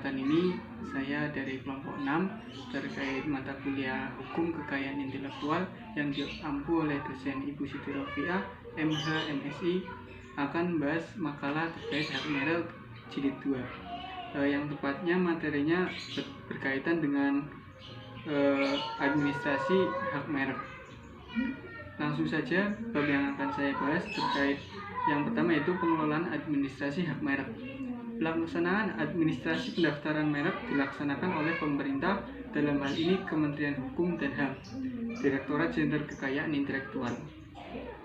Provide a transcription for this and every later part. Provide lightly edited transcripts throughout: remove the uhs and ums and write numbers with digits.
kesempatan ini saya dari kelompok 6 terkait mata kuliah Hukum Kekayaan Intelektual yang diampu oleh dosen Ibu Siti Rofiah, MH, MSI, akan membahas makalah terkait hak merek jilid 2. Yang tepatnya materinya berkaitan dengan administrasi hak merek. Langsung saja bab yang akan saya bahas terkait yang pertama yaitu pengelolaan administrasi hak merek. Pelaksanaan administrasi pendaftaran merek dilaksanakan oleh pemerintah, dalam hal ini Kementerian Hukum dan HAM, Direktorat Jenderal Kekayaan Intelektual.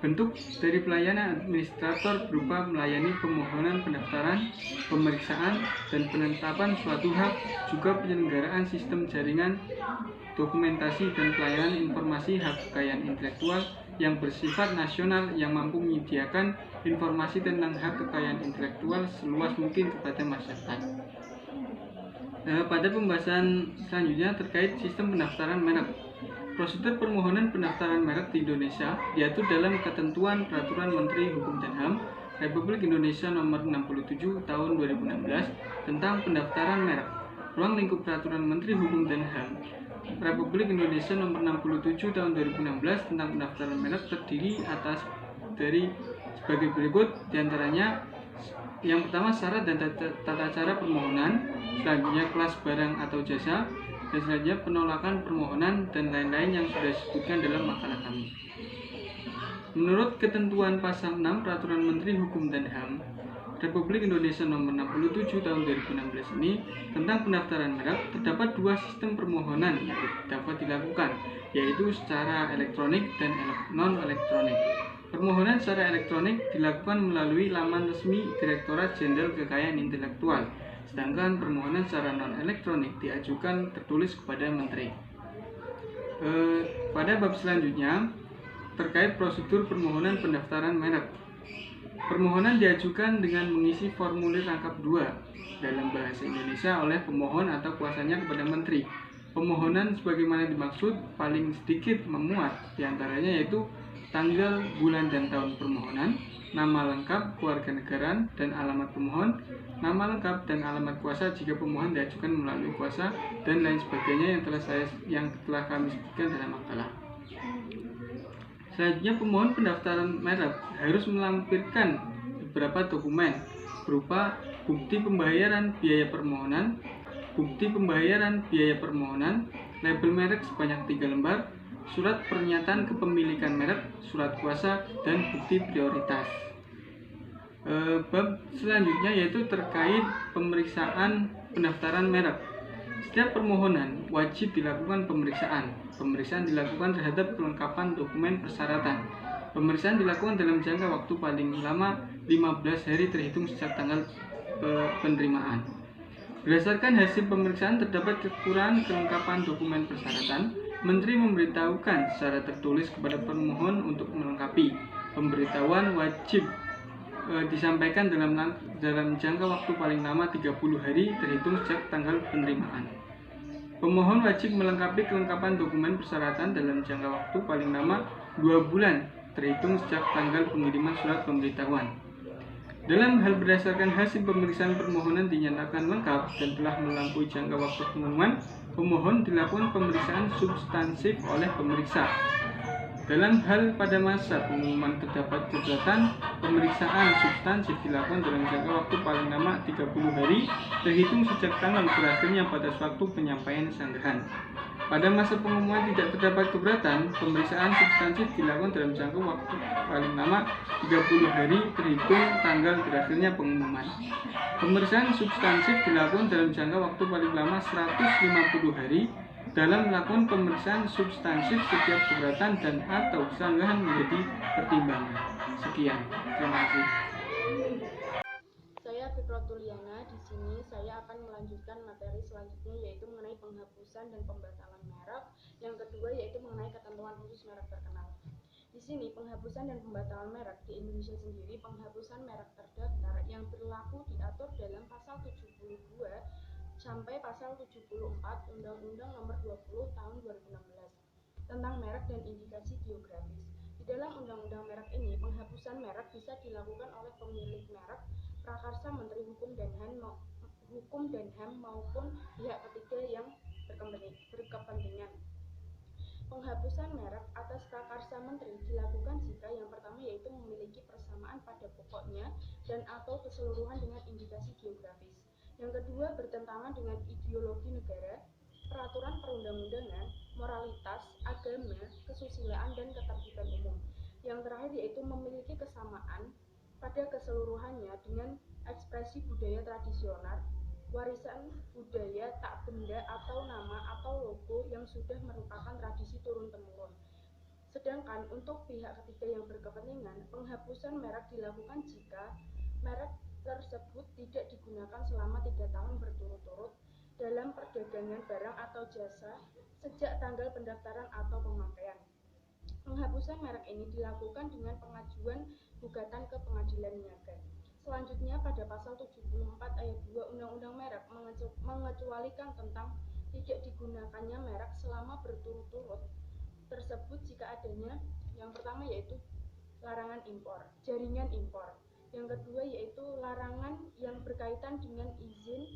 Bentuk dari pelayanan administrator berupa melayani permohonan pendaftaran, pemeriksaan, dan penetapan suatu hak, juga penyelenggaraan sistem jaringan, dokumentasi, dan pelayanan informasi hak kekayaan intelektual yang bersifat nasional yang mampu menyediakan informasi tentang hak kekayaan intelektual seluas mungkin kepada masyarakat. Pada pembahasan selanjutnya terkait sistem pendaftaran merek. Prosedur permohonan pendaftaran merek di Indonesia diatur dalam Ketentuan Peraturan Menteri Hukum dan HAM Republik Indonesia Nomor 67 Tahun 2016 tentang pendaftaran merek. Ruang lingkup Peraturan Menteri Hukum dan HAM Republik Indonesia Nomor 67 Tahun 2016 tentang pendaftaran merek terdiri atas dari sebagai berikut, diantaranya yang pertama syarat dan tata cara permohonan, selanjutnya kelas barang atau jasa, dan selanjutnya penolakan permohonan dan lain-lain yang sudah disebutkan dalam makalah kami. Menurut ketentuan pasal 6 Peraturan Menteri Hukum dan HAM Republik Indonesia Nomor 67 Tahun 2016 ini tentang pendaftaran merek, terdapat dua sistem permohonan yang dapat dilakukan, yaitu secara elektronik dan non-elektronik. Permohonan secara elektronik dilakukan melalui laman resmi Direktorat Jenderal Kekayaan Intelektual, sedangkan permohonan secara non-elektronik diajukan tertulis kepada Menteri. Pada bab selanjutnya terkait prosedur permohonan pendaftaran merek. Permohonan diajukan dengan mengisi formulir rangkap 2 dalam bahasa Indonesia oleh pemohon atau kuasanya kepada Menteri. Pemohonan sebagaimana dimaksud paling sedikit memuat diantaranya yaitu tanggal, bulan, dan tahun permohonan, nama lengkap, kewarganegaraan, dan alamat pemohon, nama lengkap dan alamat kuasa jika pemohon diajukan melalui kuasa, dan lain sebagainya yang telah kami sebutkan dalam makalah. Selanjutnya, pemohon pendaftaran merek harus melampirkan beberapa dokumen berupa bukti pembayaran biaya permohonan, label merek sebanyak 3 lembar, surat pernyataan kepemilikan merek, surat kuasa, dan bukti prioritas. Bab selanjutnya yaitu terkait pemeriksaan pendaftaran merek. Setiap permohonan wajib dilakukan pemeriksaan. Pemeriksaan dilakukan terhadap kelengkapan dokumen persyaratan. Pemeriksaan dilakukan dalam jangka waktu paling lama 15 hari terhitung sejak tanggal penerimaan. Berdasarkan hasil pemeriksaan terdapat kekurangan kelengkapan dokumen persyaratan, Menteri memberitahukan secara tertulis kepada pemohon untuk melengkapi. Pemberitahuan wajib disampaikan dalam jangka waktu paling lama 30 hari terhitung sejak tanggal penerimaan. Pemohon wajib melengkapi kelengkapan dokumen persyaratan dalam jangka waktu paling lama 2 bulan terhitung sejak tanggal pengiriman surat pemberitahuan. Dalam hal berdasarkan hasil pemeriksaan permohonan dinyatakan lengkap dan telah melampaui jangka waktu pengumuman, pemohon dilakukan pemeriksaan substansif oleh pemeriksa. Dalam hal pada masa pengumuman terdapat keberatan, pemeriksaan substansif dilakukan dalam jangka waktu paling lama 30 hari terhitung sejak tanggal berakhirnya batas waktu penyampaian sanggahan. Pada masa pengumuman tidak terdapat keberatan, pemeriksaan substansif dilakukan dalam jangka waktu paling lama 30 hari terhitung tanggal berakhirnya pengumuman. Pemeriksaan substansif dilakukan dalam jangka waktu paling lama 150 hari dalam melakukan pemeriksaan substansif setiap keberatan dan atau sanggahan menjadi pertimbangan. Sekian, terima kasih. Saya Fikrotuliana. Di sini saya akan melanjutkan materi selanjutnya yaitu mengenai penghapusan dan pembatalan merek. Yang kedua yaitu mengenai ketentuan khusus merek terkenal. Di sini penghapusan dan pembatalan merek di Indonesia sendiri, penghapusan merek terdaftar yang berlaku diatur dalam pasal 72 sampai pasal 74 Undang-Undang Nomor 20 Tahun 2016 tentang merek dan indikasi geografis. Di dalam Undang-Undang Merek ini, penghapusan merek bisa dilakukan oleh pemilik merek, prakarsa Menteri Hukum dan hukum dan HAM maupun pihak ketiga yang berkepentingan. Penghapusan merek atas prakarsa menteri dilakukan jika yang pertama yaitu memiliki persamaan pada pokoknya dan atau keseluruhan dengan indikasi geografis. Yang kedua bertentangan dengan ideologi negara, peraturan perundang-undangan, moralitas, agama, kesusilaan, dan ketertiban umum. Yang terakhir yaitu memiliki kesamaan pada keseluruhannya dengan ekspresi budaya tradisional, warisan budaya tak benda atau nama atau logo yang sudah merupakan tradisi turun-temurun. Sedangkan untuk pihak ketiga yang berkepentingan, penghapusan merek dilakukan jika merek tersebut tidak digunakan selama 3 tahun berturut-turut dalam perdagangan barang atau jasa sejak tanggal pendaftaran atau pemakaian. Penghapusan merek ini dilakukan dengan pengajuan gugatan ke pengadilan niaga. Selanjutnya pada pasal 74 ayat 2 Undang-Undang Merek mengecualikan tentang tidak digunakannya merek selama berturut-turut tersebut jika adanya yang pertama yaitu larangan impor, jaringan impor. Yang kedua yaitu larangan yang berkaitan dengan izin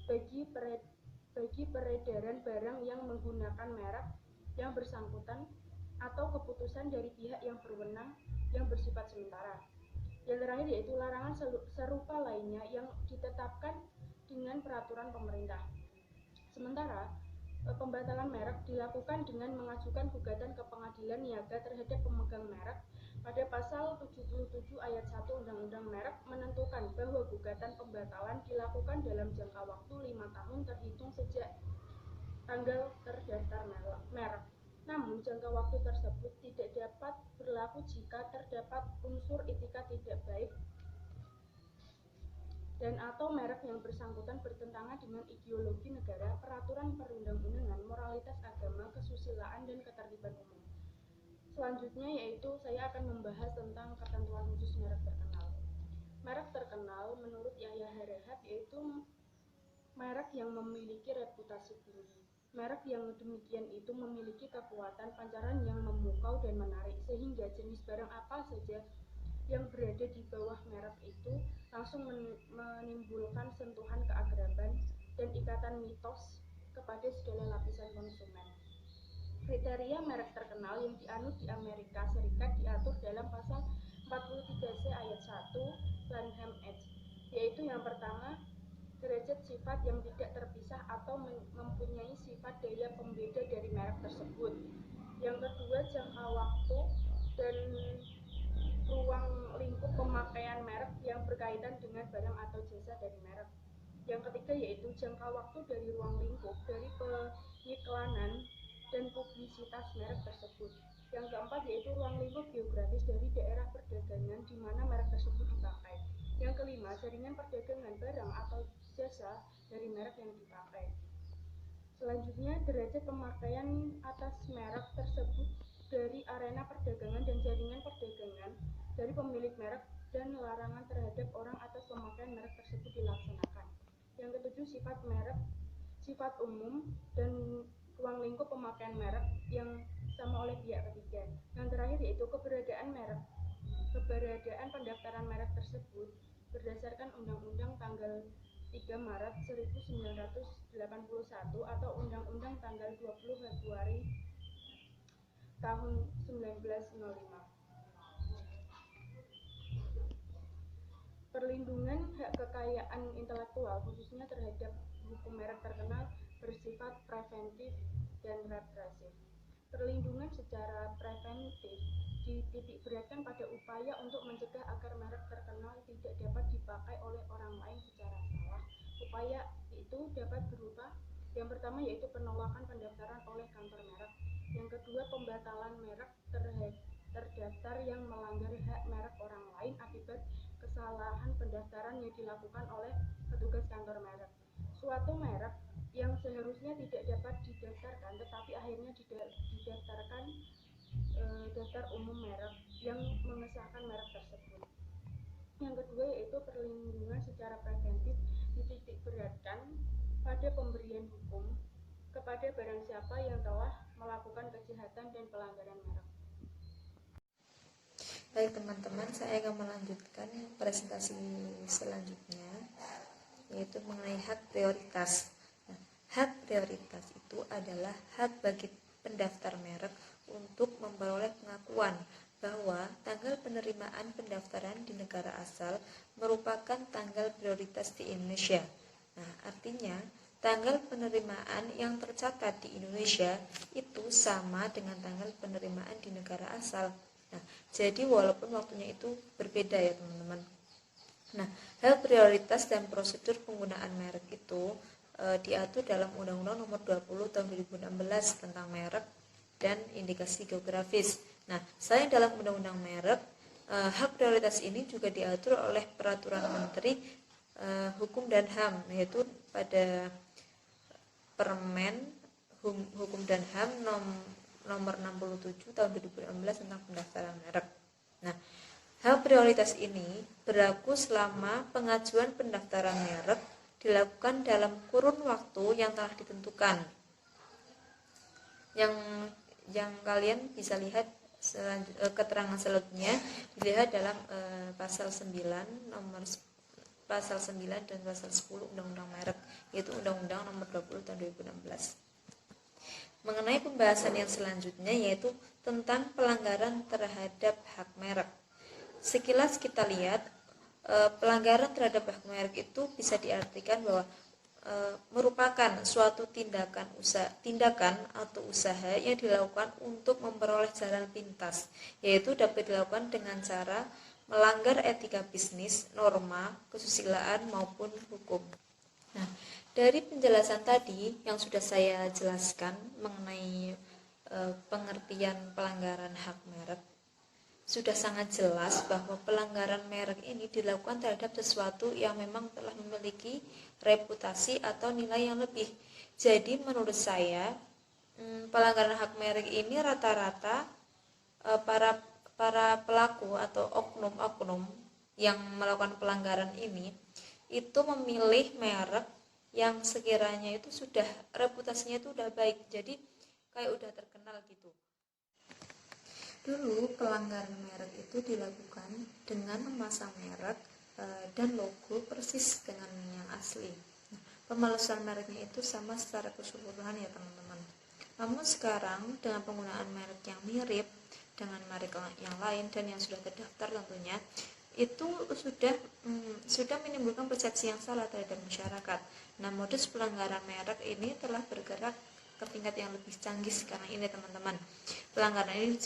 bagi peredaran barang yang menggunakan merek yang bersangkutan atau keputusan dari pihak yang berwenang yang bersifat sementara. Yang terakhir yaitu larangan serupa lainnya yang ditetapkan dengan peraturan pemerintah. Sementara pembatalan merek dilakukan dengan mengajukan gugatan ke pengadilan niaga terhadap pemegang merek. Pada pasal 77 ayat 1 Undang-Undang Merek menentukan bahwa gugatan pembatalan dilakukan dalam jangka waktu 5 tahun terhitung sejak tanggal terdaftar merek. Namun, jangka waktu tersebut tidak dapat berlaku jika terdapat unsur etika tidak baik dan atau merek yang bersangkutan bertentangan dengan ideologi negara, peraturan perundang-undangan, moralitas agama, kesusilaan, dan ketertiban umum. Selanjutnya yaitu saya akan membahas tentang ketentuan khusus merek terkenal. Merek terkenal menurut Yahya Harahap yaitu merek yang memiliki reputasi tinggi. Merek yang demikian itu memiliki kekuatan pancaran yang memukau dan menarik sehingga jenis barang apa saja yang berada di bawah merek itu langsung menimbulkan sentuhan keakraban dan ikatan mitos kepada segala lapisan konsumen. Kriteria merek terkenal yang dianut di Amerika Serikat diatur dalam pasal 43C ayat 1 Lanham Act, yaitu yang pertama derajat sifat yang tidak terpisah atau mempunyai sifat daya pembeda dari merek tersebut. Yang kedua, jangka waktu dan ruang lingkup pemakaian merek yang berkaitan dengan barang atau jasa dari merek. Yang ketiga yaitu jangka waktu dari ruang lingkup dari pengiklanan dan publisitas merek tersebut. Yang keempat yaitu ruang lingkup geografis dari daerah perdagangan di mana merek tersebut dipakai. Yang kelima, jaringan perdagangan barang atau jasa dari merek yang dipakai. Selanjutnya, derajat pemakaian atas merek tersebut dari arena perdagangan dan jaringan perdagangan dari pemilik merek dan larangan terhadap orang atas pemakaian merek tersebut dilaksanakan. Yang ketujuh, sifat merek, sifat umum dan ruang lingkup pemakaian merek yang sama oleh pihak ketiga. Yang terakhir yaitu keberadaan pendaftaran merek tersebut berdasarkan Undang-Undang tanggal 3 Maret 1981 atau Undang-Undang tanggal 20 Februari tahun 1905. Perlindungan hak kekayaan intelektual khususnya terhadap hukum merek terkenal bersifat preventif dan represif. Perlindungan secara preventif dititik beratkan pada upaya untuk mencegah agar merek terkenal tidak dapat dipakai oleh orang lain secara salah. Upaya itu dapat berupa yang pertama yaitu penolakan pendaftaran oleh kantor merek. Yang kedua, pembatalan merek terdaftar yang melanggar hak merek orang lain akibat kesalahan pendaftaran yang dilakukan oleh petugas kantor merek. Suatu merek yang seharusnya tidak dapat didaftarkan tetapi akhirnya didaftarkan daftar umum merek yang mengesahkan merek tersebut. Yang kedua yaitu perlindungan secara preventif dititik beratkan pada pemberian hukum kepada barang siapa yang telah melakukan kejahatan dan pelanggaran merek. Baik teman-teman, saya akan melanjutkan presentasi selanjutnya. yaitu mengenai hak prioritas. Nah, hak prioritas itu adalah hak bagi pendaftar merek untuk memperoleh pengakuan bahwa tanggal penerimaan pendaftaran di negara asal merupakan tanggal prioritas di Indonesia. Nah, artinya tanggal penerimaan yang tercatat di Indonesia itu sama dengan tanggal penerimaan di negara asal. Nah, jadi walaupun waktunya itu berbeda ya teman-teman. Nah, hal prioritas dan prosedur penggunaan merek itu diatur dalam Undang-Undang Nomor 20 Tahun 2016 tentang merek dan indikasi geografis. Nah, selain dalam Undang-Undang merek, hak prioritas ini juga diatur oleh Peraturan Menteri Hukum dan HAM, yaitu pada Permen Hukum dan HAM nomor 67 tahun 2016 tentang pendaftaran merek. Nah, hak prioritas ini berlaku selama pengajuan pendaftaran merek dilakukan dalam kurun waktu yang telah ditentukan. Yang kalian bisa lihat keterangan selanjutnya dilihat dalam pasal 9 dan pasal 10 Undang-Undang Merek, yaitu Undang-Undang Nomor 20 Tahun 2016. Mengenai pembahasan yang selanjutnya yaitu tentang pelanggaran terhadap hak merek. Sekilas kita lihat pelanggaran terhadap hak merek itu bisa diartikan bahwa merupakan suatu tindakan atau usaha yang dilakukan untuk memperoleh jalan pintas, yaitu dapat dilakukan dengan cara melanggar etika bisnis, norma, kesusilaan maupun hukum. Nah, dari penjelasan tadi yang sudah saya jelaskan mengenai pengertian pelanggaran hak merek, sudah sangat jelas bahwa pelanggaran merek ini dilakukan terhadap sesuatu yang memang telah memiliki reputasi atau nilai yang lebih. Jadi menurut saya pelanggaran hak merek ini rata-rata para pelaku atau oknum-oknum yang melakukan pelanggaran ini itu memilih merek yang sekiranya itu sudah reputasinya itu udah baik, jadi kayak udah terkenal gitu. Dulu pelanggaran merek itu dilakukan dengan memasang merek dan logo persis dengan yang asli. Pemalsuan mereknya itu sama secara keseluruhan ya teman-teman. Namun sekarang dengan penggunaan merek yang mirip dengan merek yang lain dan yang sudah terdaftar tentunya, itu sudah menimbulkan persepsi yang salah terhadap masyarakat. Nah, modus pelanggaran merek ini telah bergerak ke tingkat yang lebih canggih sekarang ini teman-teman. Pelanggaran ini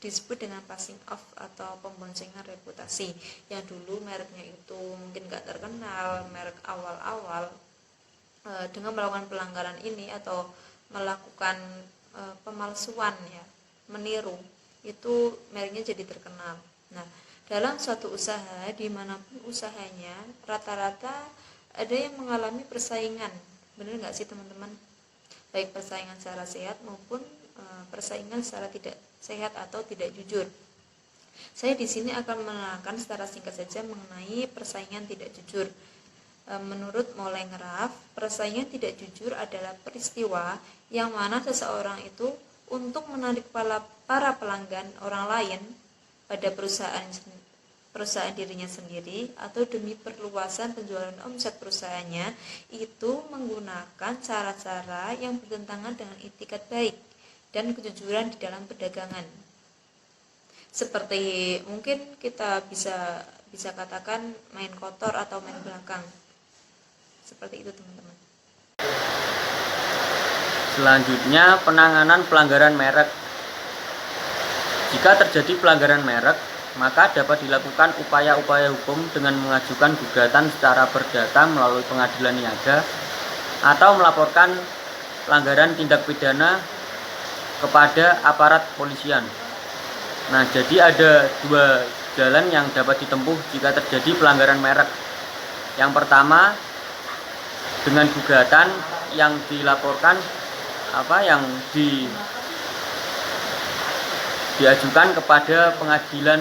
disebut dengan passing off atau pemboncengan reputasi. Yang dulu mereknya itu mungkin gak terkenal, merek awal-awal, dengan melakukan pelanggaran ini atau melakukan pemalsuan ya, meniru, itu mereknya jadi terkenal. Nah, dalam suatu usaha dimanapun usahanya rata-rata ada yang mengalami persaingan, benar nggak sih teman-teman? Baik persaingan secara sehat maupun persaingan secara tidak sehat atau tidak jujur. Saya di sini akan menerangkan secara singkat saja mengenai persaingan tidak jujur. Menurut Molengraf, persaingan tidak jujur adalah peristiwa yang mana seseorang itu untuk menarik para pelanggan orang lain pada perusahaan dirinya sendiri atau demi perluasan penjualan omset perusahaannya itu menggunakan cara-cara yang bertentangan dengan etikat baik dan kejujuran di dalam perdagangan. Seperti mungkin kita bisa katakan main kotor atau main belakang. Seperti itu teman-teman. Selanjutnya penanganan pelanggaran merek. Jika terjadi pelanggaran merek, maka dapat dilakukan upaya-upaya hukum dengan mengajukan gugatan secara perdata melalui pengadilan niaga atau melaporkan pelanggaran tindak pidana kepada aparat kepolisian. Nah, jadi ada dua jalan yang dapat ditempuh jika terjadi pelanggaran merek. Yang pertama, dengan gugatan yang dilaporkan diajukan kepada pengadilan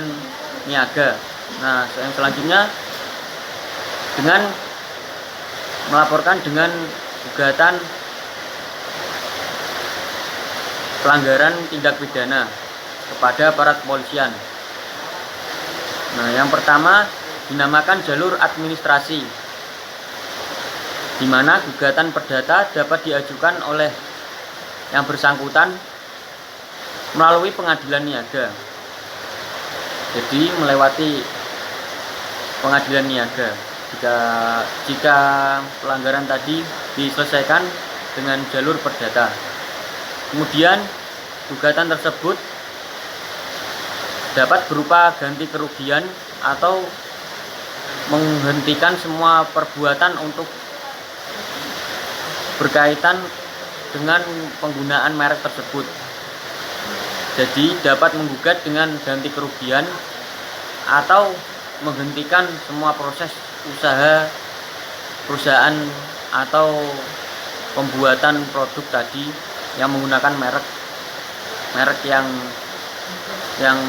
niaga. Nah, yang selanjutnya dengan melaporkan dengan gugatan pelanggaran tindak pidana kepada aparat kepolisian. Nah, yang pertama dinamakan jalur administrasi. di mana gugatan perdata dapat diajukan oleh yang bersangkutan melalui pengadilan niaga. Jadi melewati pengadilan niaga jika pelanggaran tadi diselesaikan dengan jalur perdata. Kemudian gugatan tersebut dapat berupa ganti kerugian atau menghentikan semua perbuatan untuk berkaitan dengan penggunaan merek tersebut. Jadi dapat menggugat dengan ganti kerugian atau menghentikan semua proses usaha perusahaan atau pembuatan produk tadi yang menggunakan merek yang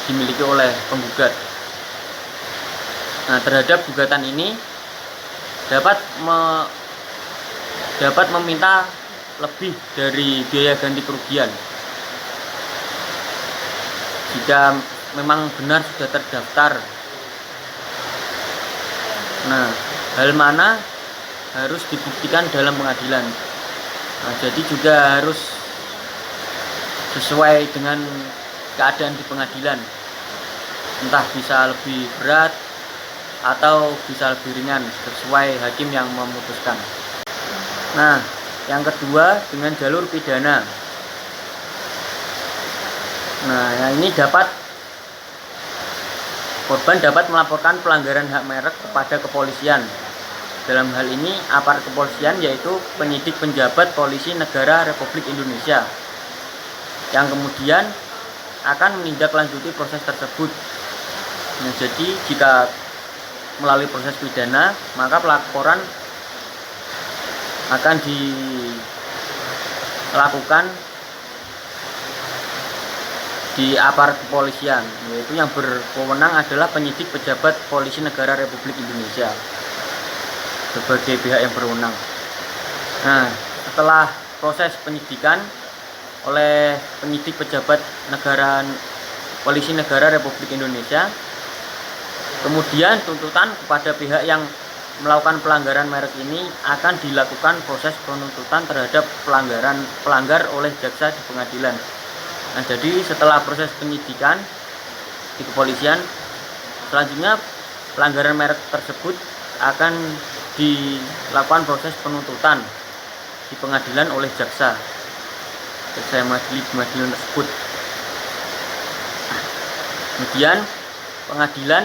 dimiliki oleh penggugat. Nah, terhadap gugatan ini dapat meminta lebih dari biaya ganti kerugian jika memang benar sudah terdaftar. Nah, hal mana harus dibuktikan dalam pengadilan. Nah, jadi juga harus sesuai dengan keadaan di pengadilan, entah bisa lebih berat atau bisa lebih ringan sesuai hakim yang memutuskan. Nah, yang kedua dengan jalur pidana. Nah, yang ini korban dapat melaporkan pelanggaran hak merek kepada kepolisian. Dalam hal ini aparat kepolisian yaitu penyidik penjabat polisi negara Republik Indonesia yang kemudian akan menindaklanjuti proses tersebut. Nah, jadi jika melalui proses pidana, maka pelaporan akan dilakukan di aparat kepolisian, yaitu yang berwenang adalah penyidik pejabat polisi negara Republik Indonesia sebagai pihak yang berwenang. Nah, setelah proses penyidikan oleh penyidik pejabat polisi negara Republik Indonesia, kemudian tuntutan kepada pihak yang melakukan pelanggaran merek ini akan dilakukan proses penuntutan terhadap pelanggar oleh jaksa di pengadilan. Nah, jadi setelah proses penyidikan di kepolisian, selanjutnya pelanggaran merek tersebut akan dilakukan proses penuntutan di pengadilan oleh jaksa pengadilan tersebut. Kemudian pengadilan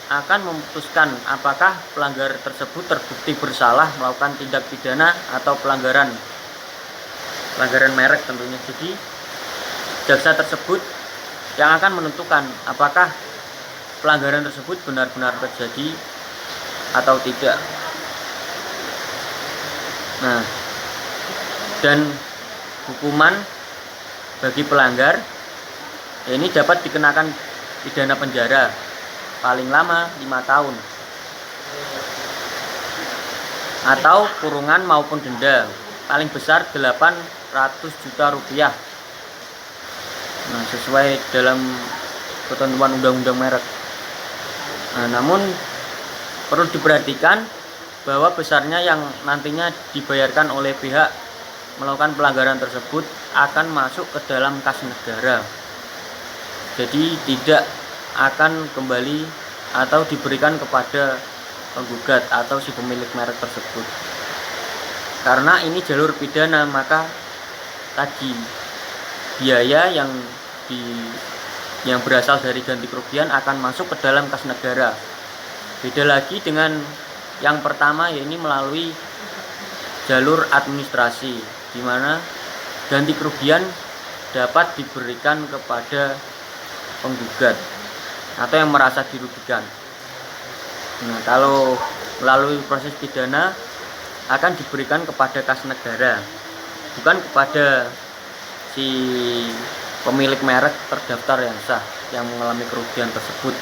akan memutuskan apakah pelanggar tersebut terbukti bersalah melakukan tindak pidana atau pelanggaran merek tentunya. Jadi jaksa tersebut yang akan menentukan apakah pelanggaran tersebut benar-benar terjadi atau tidak. Nah, dan hukuman bagi pelanggar ini dapat dikenakan pidana penjara paling lama 5 tahun atau kurungan maupun denda paling besar 800 juta rupiah. Nah, sesuai dalam ketentuan undang-undang merek. Nah, namun perlu diperhatikan bahwa besarnya yang nantinya dibayarkan oleh pihak melakukan pelanggaran tersebut akan masuk ke dalam kas negara. Jadi tidak akan kembali atau diberikan kepada penggugat atau si pemilik merek tersebut. Karena ini jalur pidana, maka tadi biaya yang berasal dari ganti kerugian akan masuk ke dalam kas negara. Beda lagi dengan yang pertama, yaitu melalui jalur administrasi, di mana ganti kerugian dapat diberikan kepada penggugat atau yang merasa dirugikan. Nah, kalau melalui proses pidana akan diberikan kepada kas negara, bukan kepada si pemilik merek terdaftar yang sah yang mengalami kerugian tersebut.